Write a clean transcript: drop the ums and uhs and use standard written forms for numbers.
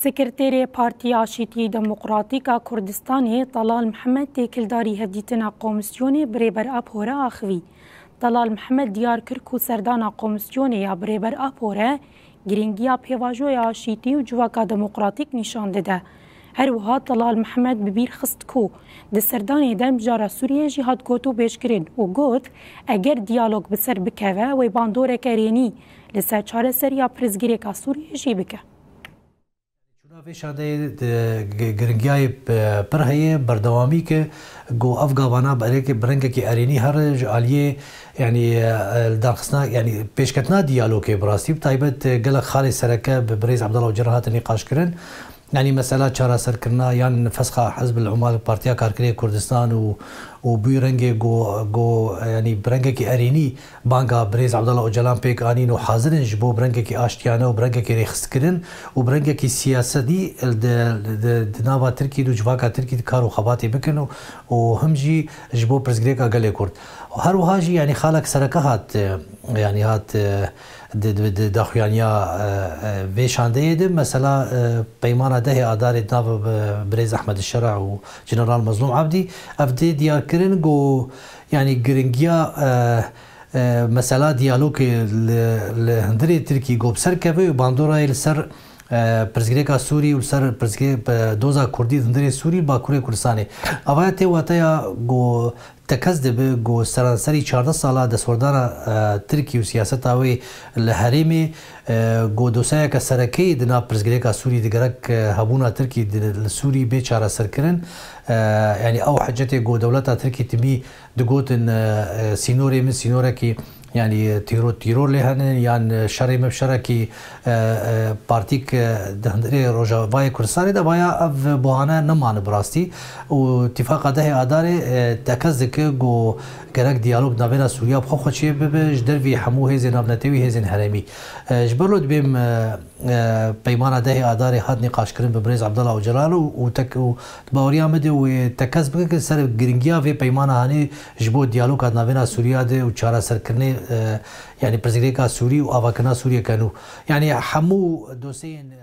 سکرتری پارتی آشتی دموکراتیکا کردستانی طلال محمد تکلداری هدیتنا کمیسیون بریبر اپوره آخوی. طلال محمد دیار کرد سردانا کمیسیون یا بریبر اپوره گرینگیا پیواجوی آشتی و جواکا دموکراتیک نشان داده. هر وها طلال محمد ببیر خست کو ده سردانی دم جارا سوریه جهاد گوتو بیش کرد و گوت اگر دیالوگ بسر بکوه و باندور کرینی لسر چاره سریا پرزگیری که سوریه جی بکه. شده گرنگیای پر هی بردوامی که گو افغانا برای که برنگ کی ارینی هر جالیه یعنی درخصنا یعنی پیشکتنا دیالوگ براستی تایبت گل خالی سرکه ببریز عبدالله وجرهات نقاش کردن يعني مسألة چارا سر کرنا يعني فسخ حزب العمال بارتيا كاركري كردستان و بيرنجي جو يعني برنجي كي اريني بانكا بريز عبد الله اوجلان بيك انين وحاضرين جبو برنجي كي اشتيانه وبرنجي كي ريخسكرن وبرنجي كي سياسه دي دنابا تركي دو جواكا تركي كارو خباتي بكن وهمجي جبو برزغريكا قال كرد وهر وهاجي يعني خالك سركهات يعني هات داخوانیا ویشانده ده مثلا پیمان ده آدار ناو بریز احمد الشرع و جنرال مظلوم عبدی افده دیار کرن گو یعنی گرنگیا مثلا دیالوگ لهندری ترکی گو بسر که و باندورای لسر پرزگریکا سوری و سر پرزگری دوزا کردی هندری سوری با کوری کردستانی اوایت واتیا گو تکز دبه گو سرانسری 14 ساله دستوردان ترکی و سیاست آوی لحریمی گو دوسایه که سرکی دنا پرزگریکا سوری دگرک هبونا ترکی سوری بیچاره سر کرن یعنی او حجت گو دولتا ترکی تمی دگوتن سینوری من سینوره کی يعني تيرور لهن يعني شرعي مبشركي بارتيك دهندري روجا باي كردستان ده بايا اف بوهانا نمان براستي واتفاق ده اداري تكزك جو گرک دیالوگ ناوینا سوریا بخو خوشی به جدر وی حمو هزین ناونتوی هزین هرمی جبرلود بیم پیمان ده اداره حد نقاش کردن به بریز عبدالله اوجلال و تک و باوریا مده و تکز بگه سر گرینگیا و پیمان هانی جبو دیالوگ ناوینا سوریا ده و چاره سر کرنه يعني برزيليكا سوري و آواكنا سوريا كانوا يعني حمو دوسين